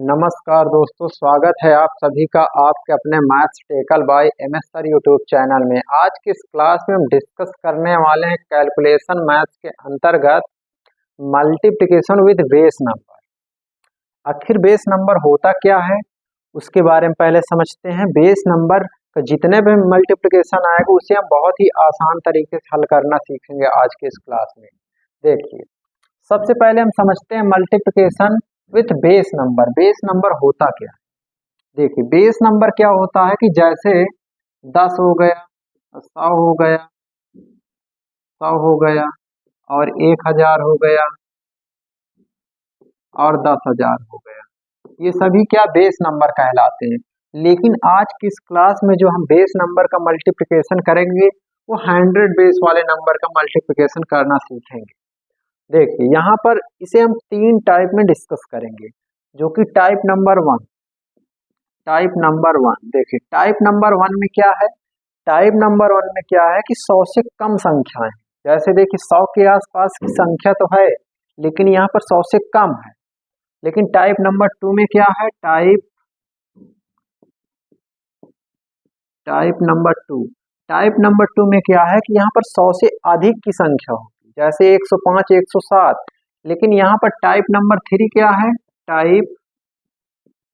नमस्कार दोस्तों, स्वागत है आप सभी का आपके अपने maths tackle by MS sir YouTube channel में। आज की इस क्लास में हम डिस्कस करने वाले हैं कैलकुलेशन मैथ्स के अंतर्गत मल्टीप्लिकेशन विद बेस नंबर। आखिर बेस नंबर होता क्या है उसके बारे में पहले समझते हैं। बेस नंबर का जितने भी मल्टीप्लिकेशन आएगा उसे हम बहुत ही आसान तरीके से हल करना सीखेंगे आज के इस क्लास में। देखिए, सबसे पहले हम समझते हैं multiplication with base number. Base number होता क्या है? देखिए, बेस नंबर क्या होता है कि जैसे 10 हो गया, 100 हो गया, 100 हो गया और 1000 हो गया और 10,000 हो गया, ये सभी क्या बेस नंबर कहलाते हैं। लेकिन आज की इस क्लास में जो हम बेस नंबर का मल्टीप्लिकेशन करेंगे वो 100 बेस वाले नंबर का मल्टीप्लिकेशन करना सीखेंगे। देखिए, यहाँ पर इसे हम 3 टाइप में डिस्कस करेंगे, जो कि टाइप नंबर 1। देखिए, टाइप नंबर 1 में क्या है? टाइप नंबर 1 में क्या है कि 100 से कम संख्याएं। जैसे देखिए, 100 के आसपास की संख्या तो है लेकिन यहाँ पर 100 से कम है। लेकिन टाइप नंबर 2 में क्या है? टाइप नंबर 2 में क्या है कि यहाँ पर 100 से अधिक की संख्या होगी, जैसे 105, 107। लेकिन यहाँ पर टाइप नंबर 3 क्या है? टाइप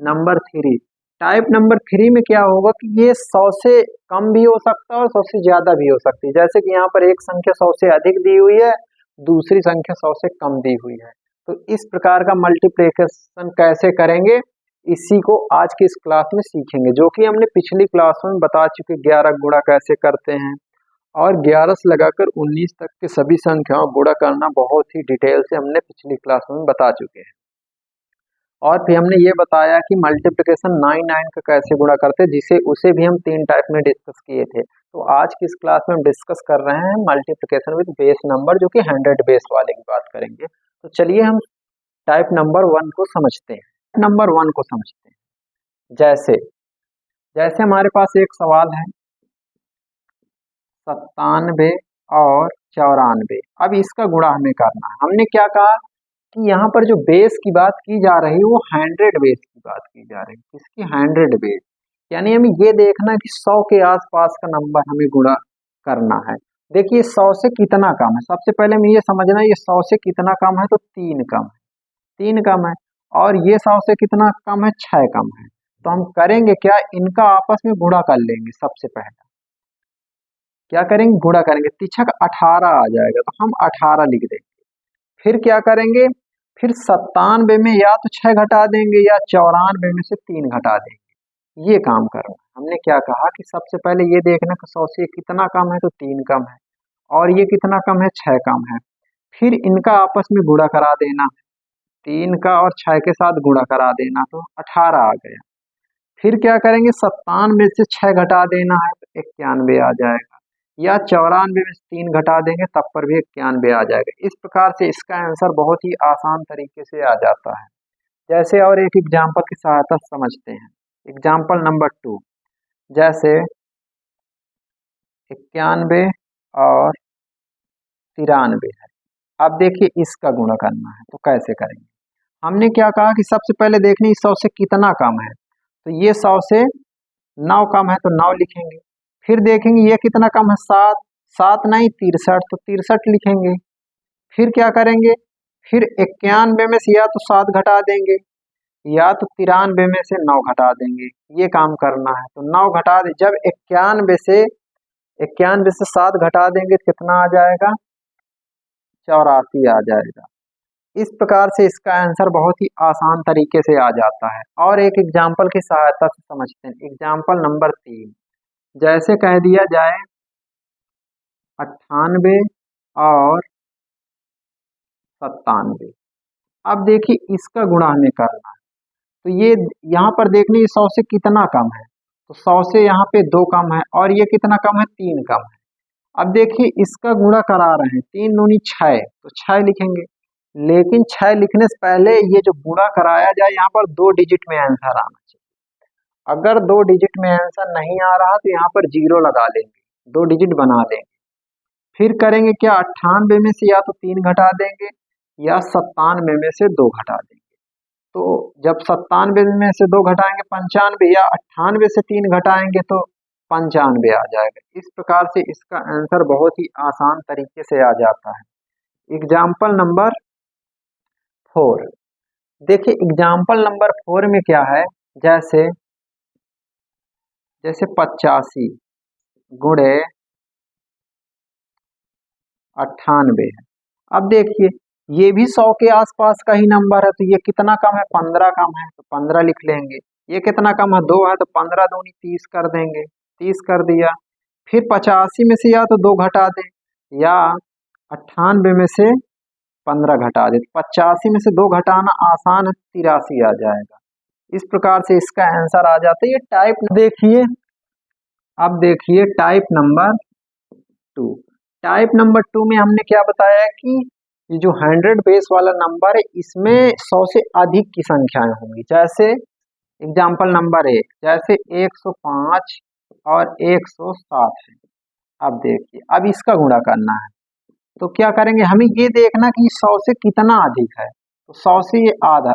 नंबर 3 में क्या होगा कि ये 100 से कम भी हो सकता है और 100 से ज्यादा भी हो सकती है। जैसे कि यहाँ पर एक संख्या 100 से अधिक दी हुई है, दूसरी संख्या 100 से कम दी हुई है। तो इस प्रकार का मल्टीप्लिकेशन कैसे करेंगे, इसी को आज की इस क्लास में सीखेंगे, जो कि हमने पिछली क्लास में बता चुके। 11 गुणा कैसे करते हैं और 11 से लगाकर 19 तक के सभी संख्याओं को गुणा करना बहुत ही डिटेल से हमने पिछली क्लास में बता चुके हैं। और फिर हमने ये बताया कि मल्टीप्लिकेशन 9 का कैसे गुणा करते हैं, जिसे उसे भी हम 3 टाइप में डिस्कस किए थे। तो आज की इस क्लास में हम डिस्कस कर रहे हैं मल्टीप्लिकेशन विद बेस नंबर, जो कि 100 बेस वाले की बात करेंगे। तो चलिए हम टाइप नंबर 1 को समझते हैं। जैसे जैसे हमारे पास एक सवाल है 97 और 94। अब इसका गुणा हमें करना है। हमने क्या कहा कि यहाँ पर जो बेस की बात की जा रही है वो 100 बेस की बात की जा रही है। किसकी? 100 बेस। यानी हमें ये देखना कि 100 के आसपास का नंबर हमें गुणा करना है। देखिए, 100 से कितना कम है? सबसे पहले हमें ये समझना है ये 100 से कितना कम है, तो 3 कम है। 3 कम है। और ये 100 से कितना कम है? 6 कम है। तो हम करेंगे क्या, इनका आपस में गुणा कर लेंगे। सबसे पहले क्या करेंगे? गुणा करेंगे। तिछक 18 आ जाएगा तो हम 18 लिख देंगे। फिर क्या करेंगे? फिर 97 में या तो 6 घटा देंगे या 94 में से 3 घटा देंगे। ये काम करना है। हमने क्या कहा कि सबसे पहले ये देखना कि 100 से कितना कम है, तो 3 कम है। और ये कितना कम है? 6 कम है। फिर इनका आपस में गुणा करा देना, 3 का और 6 के साथ गुणा करा देना, तो 18 आ गया। फिर क्या करेंगे? 97 में से 6 घटा देना है तो 91 आ जाएगा, या 94 में से 3 घटा देंगे तब पर भी 91 आ जाएगा। इस प्रकार से इसका आंसर बहुत ही आसान तरीके से आ जाता है। जैसे और एक एग्जाम्पल की सहायता से समझते हैं। एग्जाम्पल नंबर 2, जैसे 91 और 93 है। अब देखिए, इसका गुणा करना है तो कैसे करेंगे? हमने क्या कहा कि सबसे पहले देखने 100 से कितना कम है, तो ये 100 से 9 कम है तो 9 लिखेंगे। फिर देखेंगे ये कितना कम है? 7। 7 नहीं 63, तो 63 लिखेंगे। फिर क्या करेंगे? फिर 91 में से या तो 7 घटा देंगे या तो 93 में से 9 घटा देंगे। ये काम करना है। तो 9 घटा दे, जब 91 से 7 घटा देंगे तो कितना आ जाएगा? 84 आ जाएगा। इस प्रकार से इसका आंसर बहुत ही आसान तरीके से आ जाता है। और एक एग्जाम्पल की सहायता से समझते हैं। एग्जाम्पल नंबर 3, जैसे कह दिया जाए 98 और 97। अब देखिए, इसका गुणा हमें करना है। तो ये यहाँ पर देखने 100 से कितना कम है, तो 100 से यहाँ पे 2 कम है। और ये कितना कम है? 3 कम है। अब देखिए, इसका गुणा करा रहे हैं, 3 दूनी 6, तो 6 लिखेंगे। लेकिन 6 लिखने से पहले ये जो गुणा कराया जाए, यहाँ पर 2 डिजिट में आंसर आना चाहिए। अगर 2 डिजिट में आंसर नहीं आ रहा तो यहाँ पर 0 लगा लेंगे, 2 डिजिट बना लेंगे। फिर करेंगे क्या? 98 में से या तो 3 घटा देंगे या 97 में से 2 घटा देंगे। तो जब 97 में से 2 घटाएंगे 95, या 98 से 3 घटाएंगे तो 95 आ जाएगा। इस प्रकार से इसका आंसर बहुत ही आसान तरीके से आ जाता है। एग्जाम्पल नंबर 4 देखिए, एग्जाम्पल नंबर 4 में क्या है, जैसे जैसे 85 गुणे 98 है। अब देखिए ये भी 100 के आसपास का ही नंबर है, तो ये कितना कम है, 15 कम है, तो 15 लिख लेंगे। ये कितना कम है, 2 है, तो 15 दूनी 30 कर देंगे, 30 कर दिया। फिर 85 में से या तो 2 घटा दें, या 98 में से 15 घटा दें। 85 में से 2 घटाना आसान है, 83 आ जाएगा। इस प्रकार से इसका आंसर आ जाता है। ये टाइप देखिए, अब देखिए टाइप नंबर 2। टाइप नंबर 2 में हमने क्या बताया कि ये जो 100 बेस वाला नंबर है, इसमें 100 से अधिक की संख्याएं होंगी। जैसे एग्जाम्पल नंबर 1, जैसे 105 और 107 है। अब देखिए, अब इसका गुणा करना है, तो क्या करेंगे, हमें ये देखना कि 100 से कितना अधिक है। तो 100 से ये आधा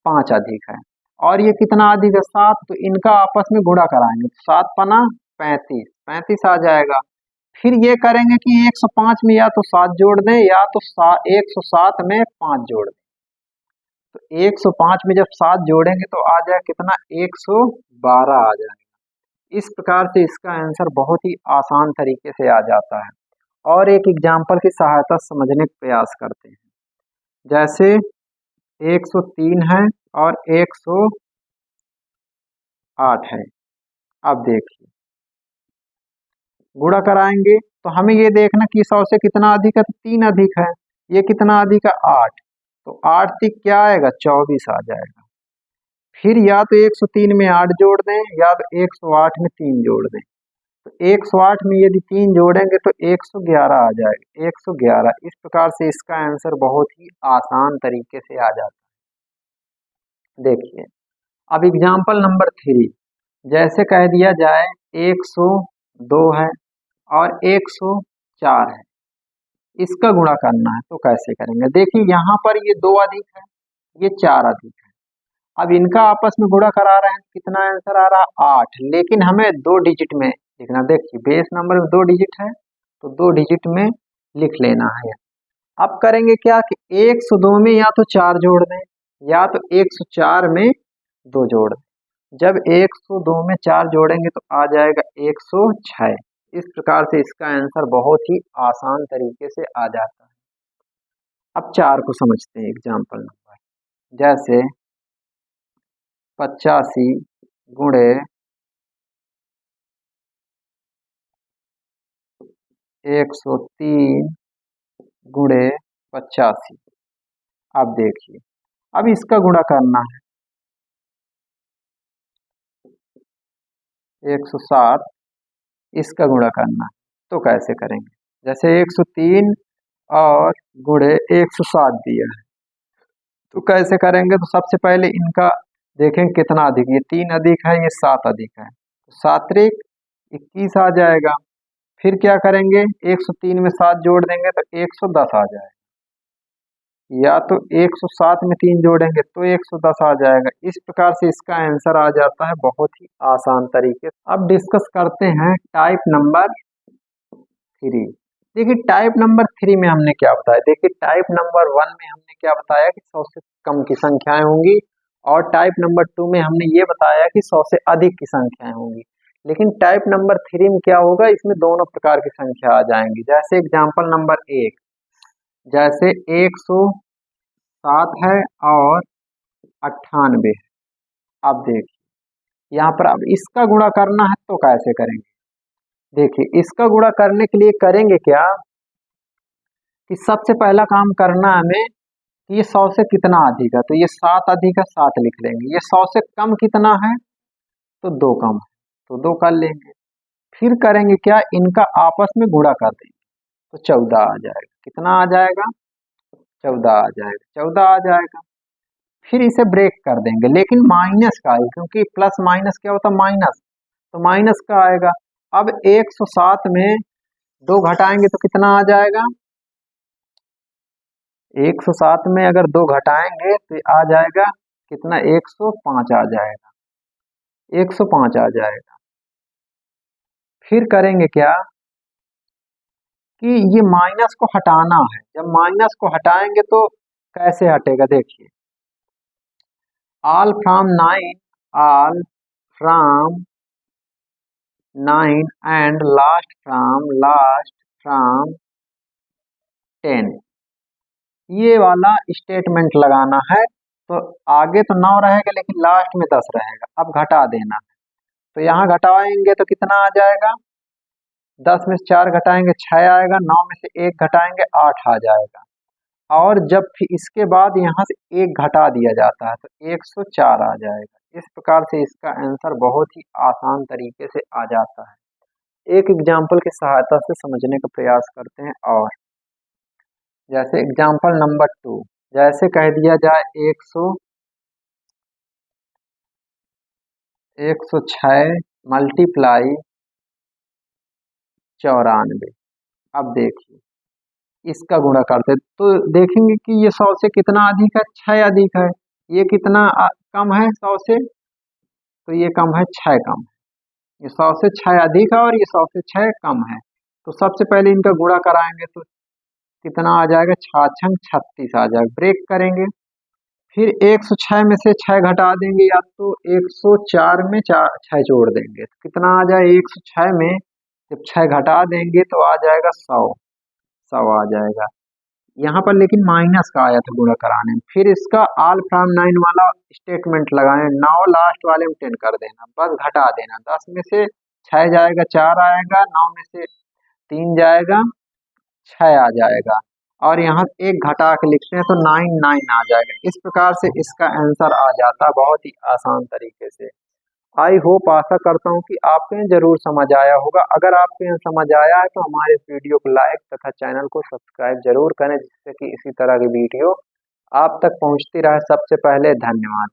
5 अधिक है, और ये कितना अधिक है, 7, तो इनका आपस में गुणा कराएंगे, तो 7 पना 35, 35 आ जाएगा। फिर ये करेंगे कि 105 में या तो 7 जोड़ दें, या तो 107 में 5 जोड़ दें। तो 105 में जब 7 जोड़ेंगे तो आ जाए कितना, 112 आ जाएगा। इस प्रकार से इसका आंसर बहुत ही आसान तरीके से आ जाता है। और एक एग्जाम्पल की सहायता से समझने का प्रयास करते हैं। जैसे 103 है और 108 है। अब देखिए गुणा कराएंगे, तो हमें ये देखना कि 100 से कितना अधिक है, तो 3 अधिक है। ये कितना अधिक है, 8, तो 8 3 क्या आएगा, 24 आ जाएगा। फिर या तो 103 में 8 जोड़ दें, या तो 108 में 3 जोड़ दें। तो 108 में यदि 3 जोड़ेंगे तो 111 आ जाएगा, 111। इस प्रकार से इसका आंसर बहुत ही आसान तरीके से आ जाता है। देखिए अब एग्जाम्पल नंबर 3, जैसे कह दिया जाए 102 है और 104 है, इसका गुणा करना है, तो कैसे करेंगे। देखिए यहाँ पर ये 2 अधिक है, ये 4 अधिक है। अब इनका आपस में गुणा करा रहे हैं, कितना आंसर आ रहा है, 8। लेकिन हमें 2 डिजिट में लिखना। देखिए बेस नंबर में 2 डिजिट है, तो 2 डिजिट में लिख लेना है। अब करेंगे क्या कि 102 में या तो 4 जोड़ दें, या तो 104 में 2 जोड़ दें। जब 102 में 4 जोड़ेंगे तो आ जाएगा 106। इस प्रकार से इसका आंसर बहुत ही आसान तरीके से आ जाता है। अब 4 को समझते हैं एग्जाम्पल नंबर, जैसे 85 गुणे 103 गुणे 85। अब देखिए, अब इसका गुणा करना है, 107, इसका गुणा करना है, तो कैसे करेंगे। जैसे 103 और गुणे 107 दिया है, तो कैसे करेंगे। तो सबसे पहले इनका देखें कितना अधिक, ये 3 अधिक है, ये 7 अधिक है, तो 7 त्रिक 21 आ जाएगा। फिर क्या करेंगे, 103 में 7 जोड़ देंगे तो 110 आ जाएगा, या तो 107 में 3 जोड़ेंगे तो 110 आ जाएगा। इस प्रकार से इसका आंसर आ जाता है बहुत ही आसान तरीके से। अब डिस्कस करते हैं टाइप नंबर 3। देखिए टाइप नंबर 3 में हमने क्या बताया। देखिए टाइप नंबर 1 में हमने क्या बताया कि 100 से कम की संख्याएं होंगी, और टाइप नंबर 2 में हमने ये बताया कि 100 से अधिक की संख्याएं होंगी। लेकिन टाइप नंबर 3 में क्या होगा, इसमें दोनों प्रकार की संख्या आ जाएंगी। जैसे एग्जाम्पल नंबर 1, जैसे 107 है और 98 है। अब देखिए यहाँ पर अब इसका गुणा करना है, तो कैसे करेंगे। देखिए इसका गुणा करने के लिए करेंगे क्या कि सबसे पहला काम करना है हमें कि ये 100 से कितना अधिक है, तो ये 7 अधिक है, 7 लिख लेंगे। ये 100 से कम कितना है, तो 2 कम है, तो 2 कर लेंगे। फिर करेंगे क्या, इनका आपस में गुणा कर देंगे, तो 14 आ जाएगा। कितना आ जाएगा, 14 आ जाएगा, 14 आ जाएगा। फिर इसे ब्रेक कर देंगे, लेकिन माइनस का है, क्योंकि प्लस माइनस क्या होता है, माइनस, तो माइनस का आएगा। अब 107 में 2 घटाएंगे तो कितना आ जाएगा, 107 में अगर 2 घटाएंगे तो आ जाएगा कितना 105 आ जाएगा, 105 आ जाएगा। फिर करेंगे क्या कि ये माइनस को हटाना है। जब माइनस को हटाएंगे तो कैसे हटेगा, देखिए all from 9, all from 9 and last from 10, ये वाला स्टेटमेंट लगाना है। तो आगे तो 9 रहेगा लेकिन लास्ट में 10 रहेगा, अब घटा देना है। तो यहाँ घटाएंगे तो कितना आ जाएगा, 10 में से 4 घटाएंगे 6 आएगा, 9 में से 1 घटाएंगे 8 आ जाएगा। और जब फिर इसके बाद यहाँ से 1 घटा दिया जाता है तो 104 आ जाएगा। इस प्रकार से इसका आंसर बहुत ही आसान तरीके से आ जाता है। एक एग्जाम्पल की सहायता से समझने का प्रयास करते हैं। और जैसे एग्जाम्पल नंबर 2, जैसे कह दिया जाए 106 मल्टीप्लाई 94। अब देखिए इसका गुणा करते तो देखेंगे कि ये 100 से कितना अधिक है, 6 अधिक है। ये कितना कम है 100 से, तो ये कम है 6 कम है। ये 100 से 6 अधिक है और ये 100 से 6 कम है। तो सबसे पहले इनका गुणा कराएंगे तो कितना आ जाएगा, 6 36 आ जाएगा। ब्रेक करेंगे, फिर 106 में से 6 घटा देंगे या तो 104 में 6 जोड़ देंगे तो कितना आ जाए, 106 में जब 6 घटा देंगे तो आ जाएगा 100 आ जाएगा। यहाँ पर लेकिन माइनस का आया था गुणा कराने में। फिर इसका ऑल फ्रॉम 9 वाला स्टेटमेंट लगाए, 9 लास्ट वाले में 10 कर देना, बस घटा देना। 10 में से 6 जाएगा 4 आएगा, 9 में से 3 जाएगा 6 आ जाएगा, और यहाँ 1 घटा के लिखते हैं तो 9 आ जाएगा। इस प्रकार से इसका आंसर आ जाता है बहुत ही आसान तरीके से। आई होप, आशा करता हूँ कि आपको ये जरूर समझ आया होगा। अगर आपको यह समझ आया है तो हमारे इस वीडियो को लाइक तथा चैनल को सब्सक्राइब जरूर करें, जिससे कि इसी तरह की वीडियो आप तक पहुंचती रहे सबसे पहले। धन्यवाद।